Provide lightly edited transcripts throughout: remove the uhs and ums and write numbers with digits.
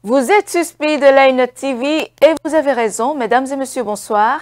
Vous êtes suspect de Line TV et vous avez raison, mesdames et messieurs, bonsoir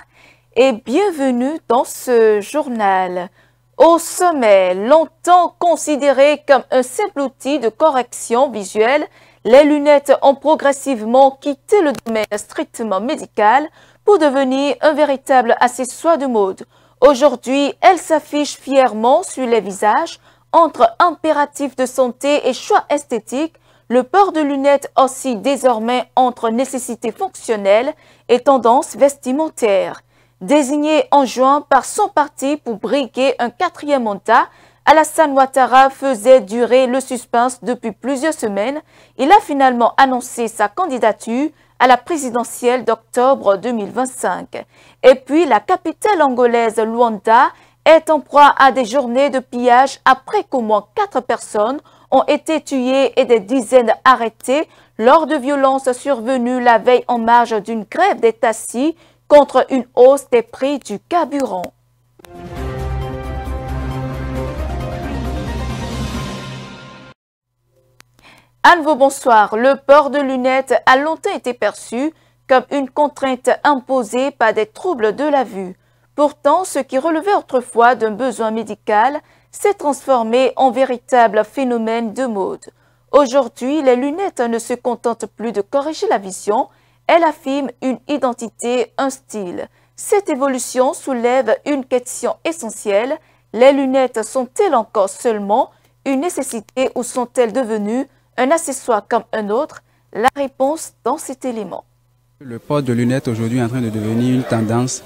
et bienvenue dans ce journal. Au sommet, longtemps considéré comme un simple outil de correction visuelle, les lunettes ont progressivement quitté le domaine strictement médical pour devenir un véritable accessoire de mode. Aujourd'hui, elles s'affichent fièrement sur les visages entre impératifs de santé et choix esthétiques. Le port de lunettes oscille désormais entre nécessité fonctionnelle et tendance vestimentaire. Désigné en juin par son parti pour briguer un quatrième mandat, Alassane Ouattara faisait durer le suspense depuis plusieurs semaines. Il a finalement annoncé sa candidature à la présidentielle d'octobre 2025. Et puis la capitale angolaise Luanda est en proie à des journées de pillage après qu'au moins 4 personnes ont été tuées et des dizaines arrêtées lors de violences survenues la veille en marge d'une grève des taxis contre une hausse des prix du carburant. À nouveau bonsoir. Le port de lunettes a longtemps été perçu comme une contrainte imposée par des troubles de la vue. Pourtant, ce qui relevait autrefois d'un besoin médical s'est transformé en véritable phénomène de mode. Aujourd'hui, les lunettes ne se contentent plus de corriger la vision, elles affirment une identité, un style. Cette évolution soulève une question essentielle. Les lunettes sont-elles encore seulement une nécessité ou sont-elles devenues un accessoire comme un autre? La réponse dans cet élément. Le port de lunettes aujourd'hui est en train de devenir une tendance.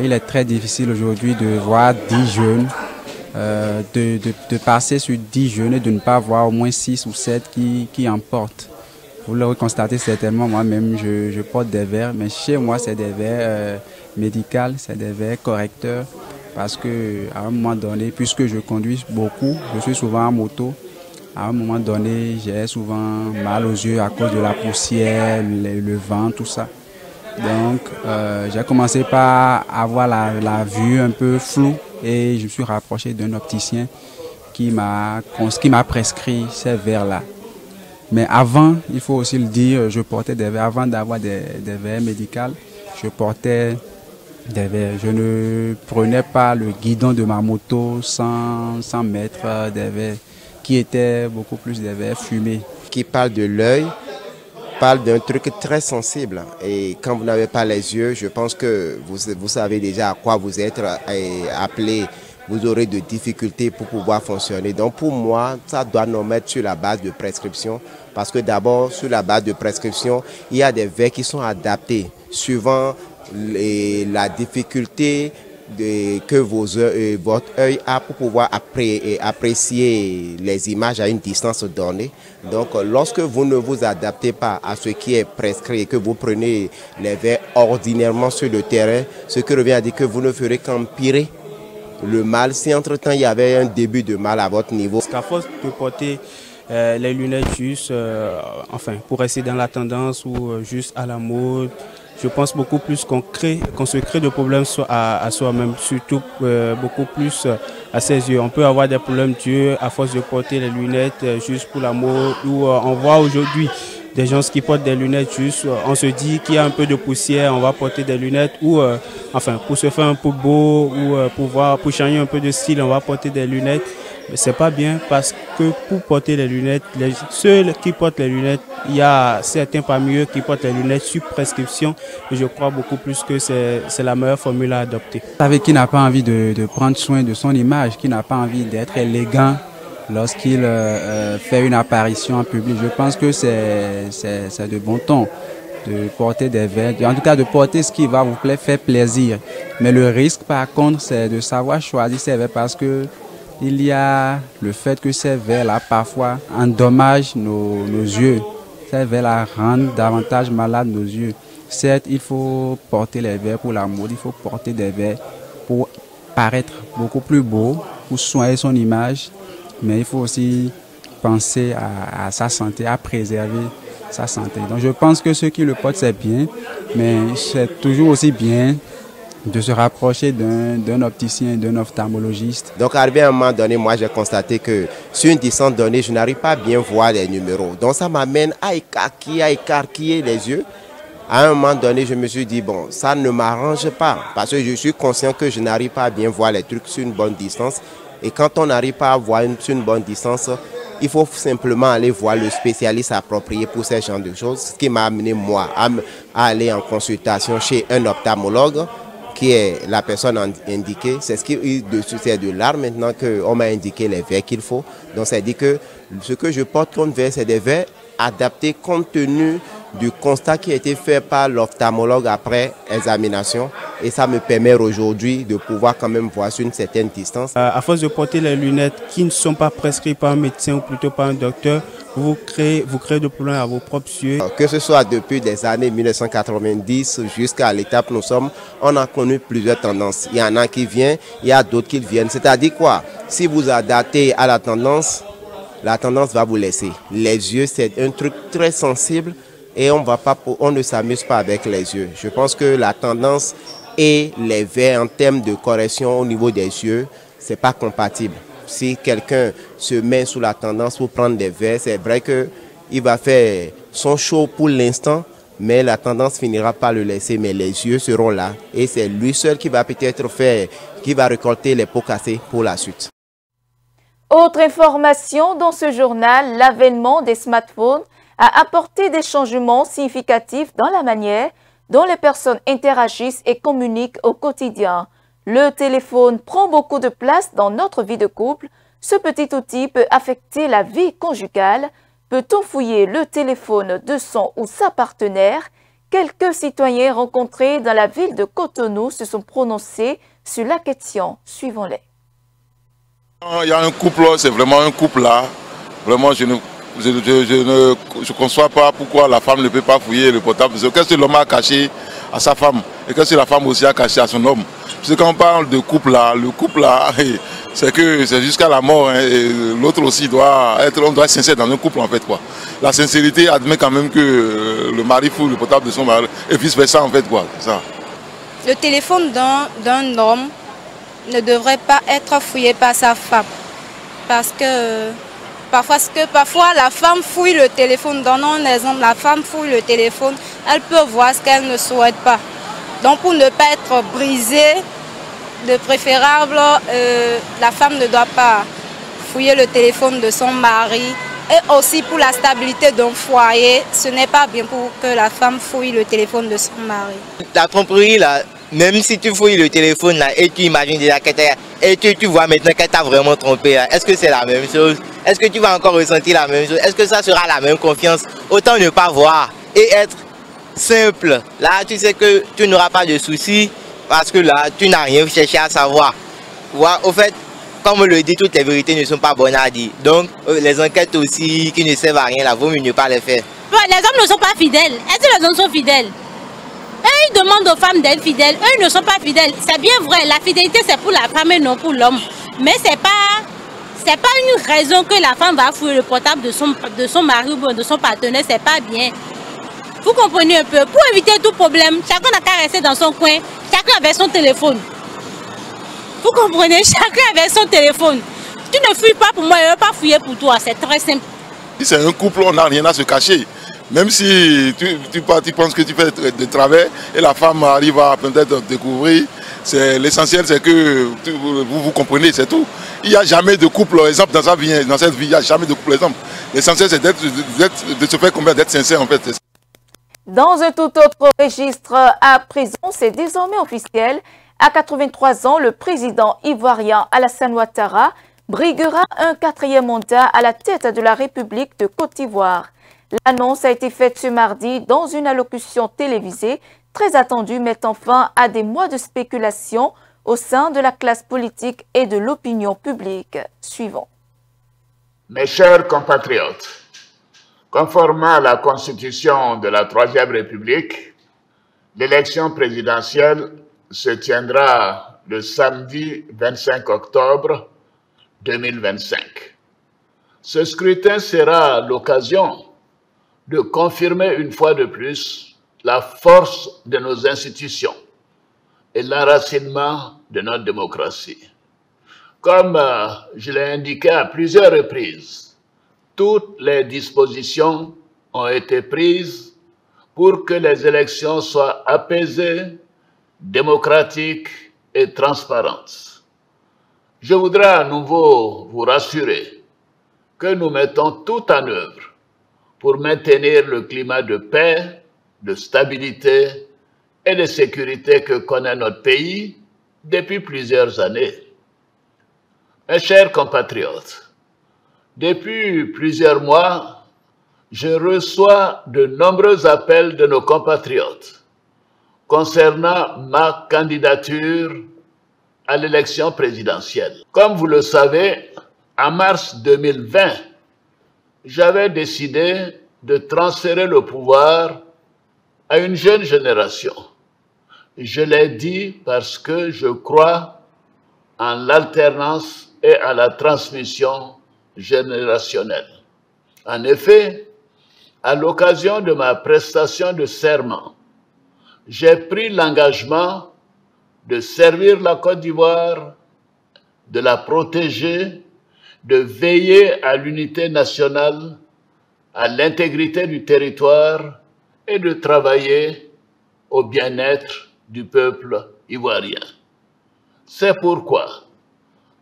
Il est très difficile aujourd'hui de voir 10 jeunes, de passer sur 10 jeunes et de ne pas voir au moins 6 ou 7 qui en portent. Vous le constatez certainement, moi-même je porte des verres, mais chez moi c'est des verres médicaux, c'est des verres correcteurs, parce que à un moment donné, puisque je conduis beaucoup, je suis souvent en moto, à un moment donné j'ai souvent mal aux yeux à cause de la poussière, le vent, tout ça. Donc j'ai commencé par avoir la vue un peu floue et je me suis rapproché d'un opticien qui m'a prescrit ces verres-là. Mais avant, il faut aussi le dire, je portais des verres. Avant d'avoir des verres médicaux, je portais des verres. Je ne prenais pas le guidon de ma moto sans mettre des verres qui étaient beaucoup plus des verres fumés. Qui parle de l'œil, parle d'un truc très sensible. Et quand vous n'avez pas les yeux, je pense que vous savez déjà à quoi vous êtes appelé. Vous aurez de difficultés pour pouvoir fonctionner. Donc pour moi, ça doit nous mettre sur la base de prescription. Parce que d'abord, sur la base de prescription, il y a des verres qui sont adaptés suivant la difficulté que votre œil a pour pouvoir apprécier les images à une distance donnée. Donc lorsque vous ne vous adaptez pas à ce qui est prescrit et que vous prenez les verres ordinairement sur le terrain, ce qui revient à dire que vous ne ferez qu'empirer le mal si entre-temps il y avait un début de mal à votre niveau. Parce qu'à force de porter les lunettes juste pour rester dans la tendance ou juste à la mode, je pense beaucoup plus qu'on se crée de problèmes à soi-même, surtout beaucoup plus à ses yeux. On peut avoir des problèmes d'yeux à force de porter les lunettes juste pour la mode, ou on voit aujourd'hui des gens qui portent des lunettes juste, on se dit qu'il y a un peu de poussière, on va porter des lunettes, ou pour se faire un peu beau, ou pour changer un peu de style, on va porter des lunettes. Mais c'est pas bien, parce que pour porter les lunettes, ceux qui portent les lunettes, il y a certains parmi eux qui portent les lunettes sur prescription, et je crois beaucoup plus que c'est la meilleure formule à adopter. Vous savez, qui n'a pas envie de prendre soin de son image, qui n'a pas envie d'être élégant lorsqu'il fait une apparition en public. Je pense que c'est de bon ton de porter des verres, en tout cas de porter ce qui va vous faire plaisir. Mais le risque par contre, c'est de savoir choisir ses verres, parce que il y a le fait que ces verres-là parfois endommagent nos yeux. Ces verres-là rendent davantage malades nos yeux. Certes, il faut porter les verres pour la mode, il faut porter des verres pour paraître beaucoup plus beau, pour soigner son image. Mais il faut aussi penser à sa santé, à préserver sa santé. Donc je pense que ceux qui le portent, c'est bien, mais c'est toujours aussi bien De se rapprocher d'un opticien, d'un ophtalmologiste. Donc, arrivé à un moment donné, moi, j'ai constaté que sur une distance donnée, je n'arrive pas à bien voir les numéros. Donc, ça m'amène à écarquiller les yeux. À un moment donné, je me suis dit, bon, ça ne m'arrange pas parce que je suis conscient que je n'arrive pas à bien voir les trucs sur une bonne distance. Et quand on n'arrive pas à voir sur une bonne distance, il faut simplement aller voir le spécialiste approprié pour ce genre de choses. Ce qui m'a amené, moi, à aller en consultation chez un ophtalmologue qui est la personne indiquée. C'est de là maintenant qu'on m'a indiqué les verres qu'il faut. Donc, ça dit que ce que je porte comme verre, c'est des verres adaptés compte tenu du constat qui a été fait par l'ophtalmologue après examination. Et ça me permet aujourd'hui de pouvoir quand même voir sur une certaine distance. À force de porter les lunettes qui ne sont pas prescrites par un médecin ou plutôt par un docteur, vous créez des problèmes à vos propres yeux. Que ce soit depuis les années 1990 jusqu'à l'étape où nous sommes, on a connu plusieurs tendances. Il y en a qui viennent, il y a d'autres qui viennent. C'est-à-dire quoi? Si vous adaptez à la tendance va vous laisser. Les yeux, c'est un truc très sensible et on ne s'amuse pas avec les yeux. Je pense que la tendance et les verres en termes de correction au niveau des yeux, c'est pas compatible. Si quelqu'un se met sous la tendance pour prendre des verres, c'est vrai qu'il va faire son show pour l'instant, mais la tendance finira par le laisser, mais les yeux seront là. Et c'est lui seul qui va peut-être qui va récolter les pots cassés pour la suite. Autre information dans ce journal, l'avènement des smartphones a apporté des changements significatifs dans la manière dont les personnes interagissent et communiquent au quotidien. Le téléphone prend beaucoup de place dans notre vie de couple. Ce petit outil peut affecter la vie conjugale. Peut-on fouiller le téléphone de son ou sa partenaire? Quelques citoyens rencontrés dans la ville de Cotonou se sont prononcés sur la question. Suivons-les. Il y a un couple, c'est vraiment un couple là. Vraiment, je ne conçois pas pourquoi la femme ne peut pas fouiller le portable. Qu'est-ce que l'homme a caché à sa femme et qu'est-ce que la femme aussi a caché à son homme. Parce que quand on parle de couple là, le couple là, c'est que c'est jusqu'à la mort. Hein, l'autre aussi on doit être sincère dans un couple en fait quoi. La sincérité admet quand même que le mari fouille le portable de son mari et vice versa en fait quoi. Ça. Le téléphone d'un homme ne devrait pas être fouillé par sa femme parce que parfois la femme fouille le téléphone. Donnons un exemple, la femme fouille le téléphone, elle peut voir ce qu'elle ne souhaite pas. Donc pour ne pas être brisée, de préférable, la femme ne doit pas fouiller le téléphone de son mari. Et aussi pour la stabilité d'un foyer, ce n'est pas bien pour que la femme fouille le téléphone de son mari. La tromperie là, même si tu fouilles le téléphone là et tu imagines déjà et tu vois maintenant qu'elle t'a vraiment trompé, est-ce que c'est la même chose? Est-ce que tu vas encore ressentir la même chose? Est-ce que ça sera la même confiance? Autant ne pas voir et être simple. Là, tu sais que tu n'auras pas de soucis parce que là, tu n'as rien cherché à savoir. Au fait, comme on le dit, toutes les vérités ne sont pas bonnes à dire. Donc, les enquêtes aussi qui ne servent à rien, là, vaut mieux ne pas les faire. Les hommes ne sont pas fidèles. Est-ce que les hommes sont fidèles? Eux, ils demandent aux femmes d'être fidèles. Eux, ils ne sont pas fidèles. C'est bien vrai, la fidélité, c'est pour la femme et non pour l'homme. Mais c'est pas une raison que la femme va fouiller le portable de son mari ou de son partenaire. C'est pas bien. Vous comprenez un peu? Pour éviter tout problème, chacun n'a qu'à rester dans son coin. Chacun avec son téléphone. Vous comprenez? Chacun avec son téléphone. Tu ne fouilles pas pour moi, je ne vais pas fouiller pour toi. C'est très simple. Si c'est un couple, on n'a rien à se cacher. Même si tu penses que tu fais de travers et la femme arrive à peut-être découvrir, l'essentiel c'est que vous comprenez, c'est tout. Il n'y a jamais de couple, exemple, dans cette vie, il n'y a jamais de couple, exemple. L'essentiel c'est de se faire combien, d'être sincère en fait. Dans un tout autre registre, à prison, c'est désormais officiel. À 83 ans, le président ivoirien Alassane Ouattara briguera un 4e mandat à la tête de la République de Côte d'Ivoire. L'annonce a été faite ce mardi dans une allocution télévisée très attendue, mettant fin à des mois de spéculation au sein de la classe politique et de l'opinion publique. Suivons. Mes chers compatriotes, conformément à la Constitution de la Troisième République, l'élection présidentielle se tiendra le samedi 25 octobre 2025. Ce scrutin sera l'occasion de confirmer une fois de plus la force de nos institutions, et l'enracinement de notre démocratie. Comme je l'ai indiqué à plusieurs reprises, toutes les dispositions ont été prises pour que les élections soient apaisées, démocratiques et transparentes. Je voudrais à nouveau vous rassurer que nous mettons tout en œuvre pour maintenir le climat de paix, de stabilité et de sécurité que connaît notre pays depuis plusieurs années. Mes chers compatriotes, depuis plusieurs mois, je reçois de nombreux appels de nos compatriotes concernant ma candidature à l'élection présidentielle. Comme vous le savez, en mars 2020, j'avais décidé de transférer le pouvoir à une jeune génération. Je l'ai dit parce que je crois en l'alternance et à la transmission générationnelle. En effet, à l'occasion de ma prestation de serment, j'ai pris l'engagement de servir la Côte d'Ivoire, de la protéger, de veiller à l'unité nationale, à l'intégrité du territoire et de travailler au bien-être du peuple ivoirien. C'est pourquoi,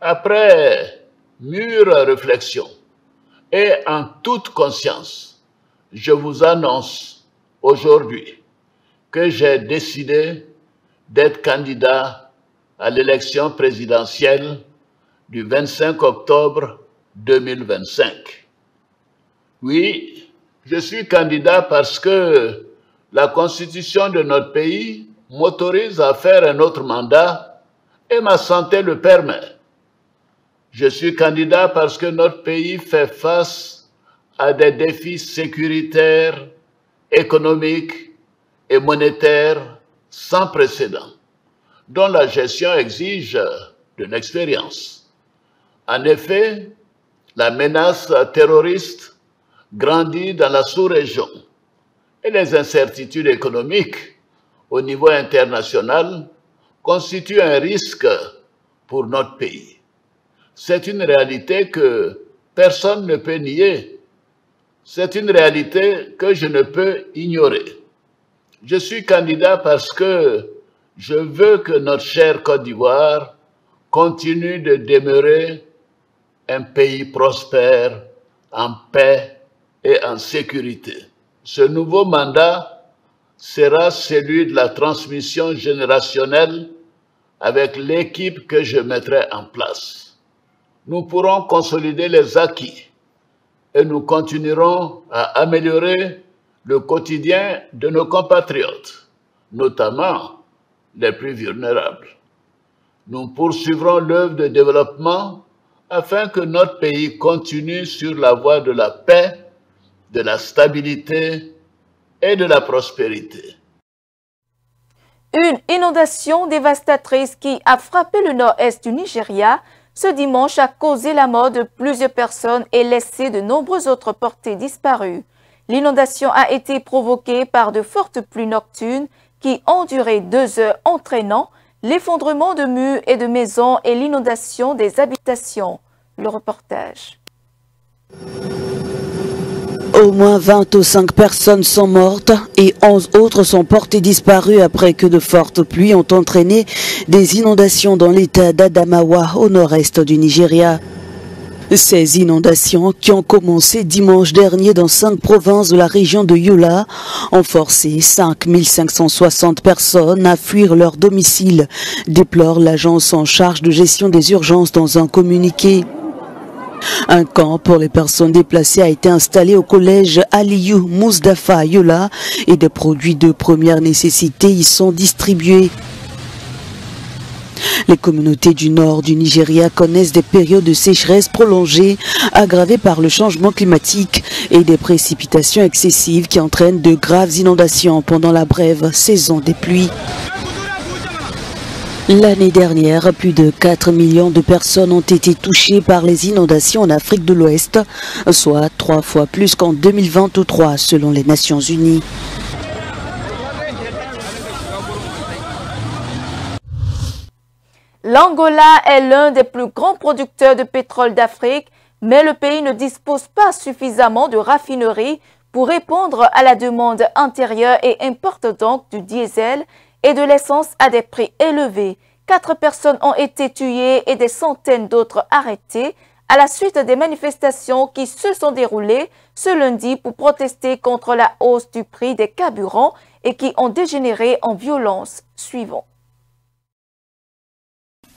après mûre réflexion et en toute conscience, je vous annonce aujourd'hui que j'ai décidé d'être candidat à l'élection présidentielle du 25 octobre 2025. Oui, je suis candidat parce que la Constitution de notre pays m'autorise à faire un autre mandat et ma santé le permet. Je suis candidat parce que notre pays fait face à des défis sécuritaires, économiques et monétaires sans précédent, dont la gestion exige de l'expérience. En effet, la menace terroriste grandit dans la sous-région et les incertitudes économiques au niveau international constituent un risque pour notre pays. C'est une réalité que personne ne peut nier. C'est une réalité que je ne peux ignorer. Je suis candidat parce que je veux que notre chère Côte d'Ivoire continue de demeurer un pays prospère, en paix et en sécurité. Ce nouveau mandat sera celui de la transmission générationnelle avec l'équipe que je mettrai en place. Nous pourrons consolider les acquis et nous continuerons à améliorer le quotidien de nos compatriotes, notamment les plus vulnérables. Nous poursuivrons l'œuvre de développement afin que notre pays continue sur la voie de la paix, de la stabilité et de la prospérité. Une inondation dévastatrice qui a frappé le nord-est du Nigeria ce dimanche a causé la mort de plusieurs personnes et laissé de nombreuses autres portées disparues. L'inondation a été provoquée par de fortes pluies nocturnes qui ont duré 2 heures, entraînant l'effondrement de murs et de maisons et l'inondation des habitations. Le reportage. Au moins 25 personnes sont mortes et 11 autres sont portées disparues après que de fortes pluies ont entraîné des inondations dans l'état d'Adamawa au nord-est du Nigeria. Ces inondations, qui ont commencé dimanche dernier dans 5 provinces de la région de Yola, ont forcé 5560 personnes à fuir leur domicile, déplore l'agence en charge de gestion des urgences dans un communiqué. Un camp pour les personnes déplacées a été installé au collège Aliyu Mousdafa à Yola et des produits de première nécessité y sont distribués. Les communautés du nord du Nigeria connaissent des périodes de sécheresse prolongées aggravées par le changement climatique et des précipitations excessives qui entraînent de graves inondations pendant la brève saison des pluies. L'année dernière, plus de 4 millions de personnes ont été touchées par les inondations en Afrique de l'Ouest, soit 3 fois plus qu'en 2023 selon les Nations Unies. L'Angola est l'un des plus grands producteurs de pétrole d'Afrique, mais le pays ne dispose pas suffisamment de raffineries pour répondre à la demande intérieure et importe donc du diesel et de l'essence à des prix élevés. 4 personnes ont été tuées et des centaines d'autres arrêtées à la suite des manifestations qui se sont déroulées ce lundi pour protester contre la hausse du prix des carburants et qui ont dégénéré en violence. Suivons.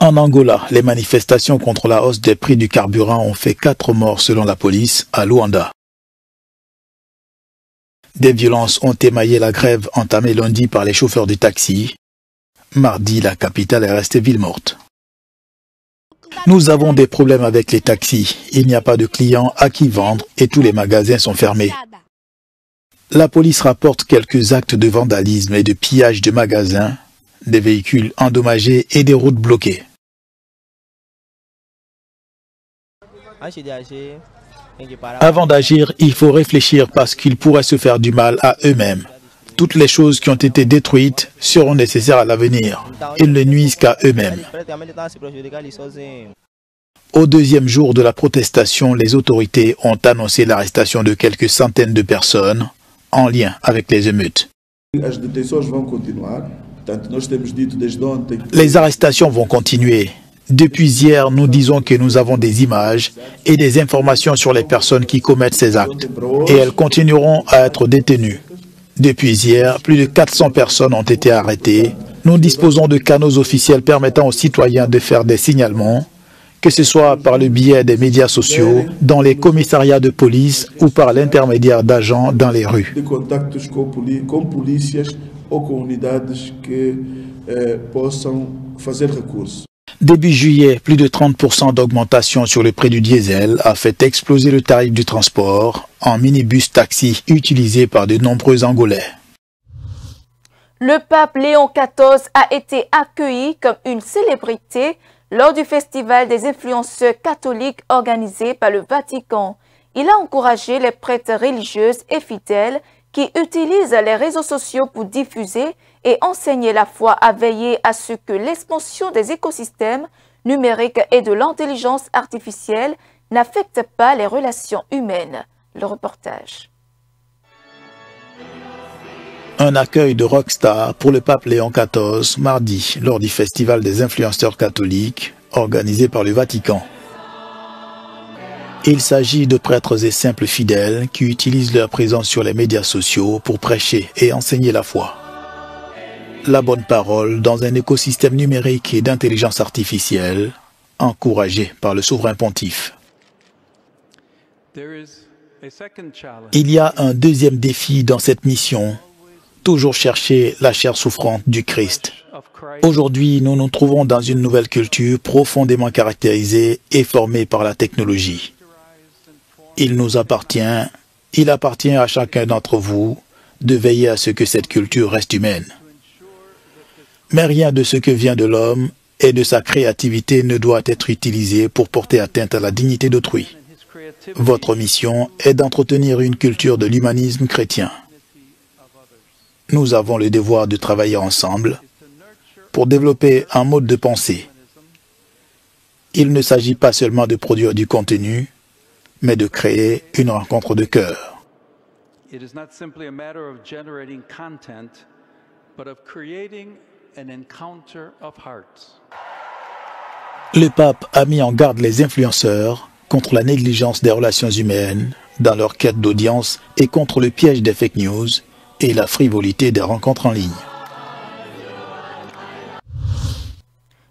En Angola, les manifestations contre la hausse des prix du carburant ont fait 4 morts selon la police à Luanda. Des violences ont émaillé la grève entamée lundi par les chauffeurs de taxi. Mardi, la capitale est restée ville morte. Nous avons des problèmes avec les taxis. Il n'y a pas de clients à qui vendre et tous les magasins sont fermés. La police rapporte quelques actes de vandalisme et de pillage de magasins, des véhicules endommagés et des routes bloquées. Avant d'agir, il faut réfléchir parce qu'ils pourraient se faire du mal à eux-mêmes. Toutes les choses qui ont été détruites seront nécessaires à l'avenir. Ils ne nuisent qu'à eux-mêmes. Au deuxième jour de la protestation, les autorités ont annoncé l'arrestation de quelques centaines de personnes en lien avec les émeutes. Les arrestations vont continuer. Depuis hier, nous disons que nous avons des images et des informations sur les personnes qui commettent ces actes. Et elles continueront à être détenues. Depuis hier, plus de 400 personnes ont été arrêtées. Nous disposons de canaux officiels permettant aux citoyens de faire des signalements, que ce soit par le biais des médias sociaux, dans les commissariats de police ou par l'intermédiaire d'agents dans les rues. Début juillet, plus de 30% d'augmentation sur le prix du diesel a fait exploser le tarif du transport en minibus taxi utilisé par de nombreux Angolais. Le pape Léon XIV a été accueilli comme une célébrité lors du festival des influenceurs catholiques organisé par le Vatican. Il a encouragé les prêtres religieuses et fidèles qui utilisent les réseaux sociaux pour diffuser et enseigner la foi à veiller à ce que l'expansion des écosystèmes numériques et de l'intelligence artificielle n'affecte pas les relations humaines. Le reportage. Un accueil de rockstar pour le pape Léon XIV mardi lors du festival des influenceurs catholiques organisé par le Vatican. Il s'agit de prêtres et simples fidèles qui utilisent leur présence sur les médias sociaux pour prêcher et enseigner la foi. La bonne parole dans un écosystème numérique et d'intelligence artificielle, encouragé par le souverain pontife. Il y a un deuxième défi dans cette mission, toujours chercher la chair souffrante du Christ. Aujourd'hui, nous nous trouvons dans une nouvelle culture profondément caractérisée et formée par la technologie. Il nous appartient, il appartient à chacun d'entre vous de veiller à ce que cette culture reste humaine. Mais rien de ce que vient de l'homme et de sa créativité ne doit être utilisé pour porter atteinte à la dignité d'autrui. Votre mission est d'entretenir une culture de l'humanisme chrétien. Nous avons le devoir de travailler ensemble pour développer un mode de pensée. Il ne s'agit pas seulement de produire du contenu, mais de créer une rencontre de cœur. Le pape a mis en garde les influenceurs contre la négligence des relations humaines dans leur quête d'audience et contre le piège des fake news et la frivolité des rencontres en ligne.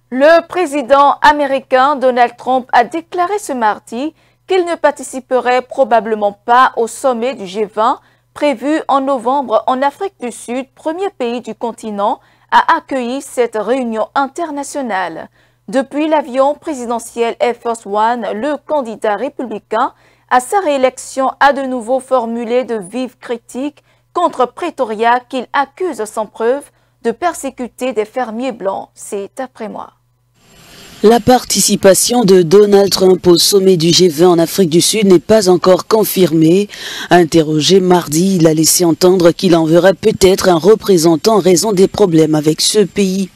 Le président américain Donald Trump a déclaré ce mardi qu'il ne participerait probablement pas au sommet du G20 prévu en novembre en Afrique du Sud, premier pays du continent à accueillir cette réunion internationale. Depuis l'avion présidentiel Air Force One, le candidat républicain à sa réélection a de nouveau formulé de vives critiques contre Pretoria qu'il accuse sans preuve de persécuter des fermiers blancs. C'est après moi. La participation de Donald Trump au sommet du G20 en Afrique du Sud n'est pas encore confirmée. Interrogé mardi, il a laissé entendre qu'il enverrait peut-être un représentant en raison des problèmes avec ce pays.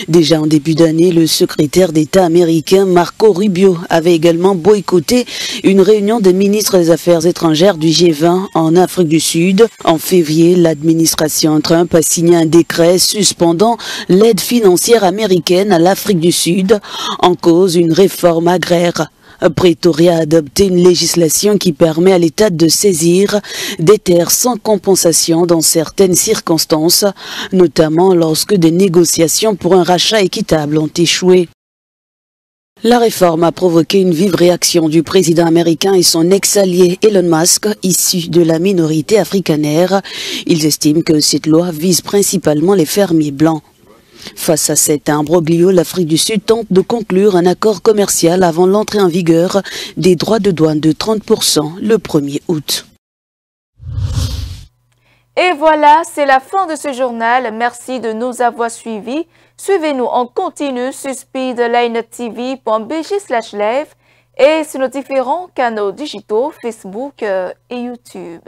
Déjà en début d'année, le secrétaire d'État américain Marco Rubio avait également boycotté une réunion des ministres des Affaires étrangères du G20 en Afrique du Sud. En février, l'administration Trump a signé un décret suspendant l'aide financière américaine à l'Afrique du Sud, en cause une réforme agraire. Pretoria a adopté une législation qui permet à l'État de saisir des terres sans compensation dans certaines circonstances, notamment lorsque des négociations pour un rachat équitable ont échoué. La réforme a provoqué une vive réaction du président américain et son ex-allié Elon Musk, issu de la minorité africanaire. Ils estiment que cette loi vise principalement les fermiers blancs. Face à cet imbroglio, l'Afrique du Sud tente de conclure un accord commercial avant l'entrée en vigueur des droits de douane de 30% le 1er août. Et voilà, c'est la fin de ce journal. Merci de nous avoir suivis. Suivez-nous en continu sur speedlinetv.bg/live et sur nos différents canaux digitaux Facebook et YouTube.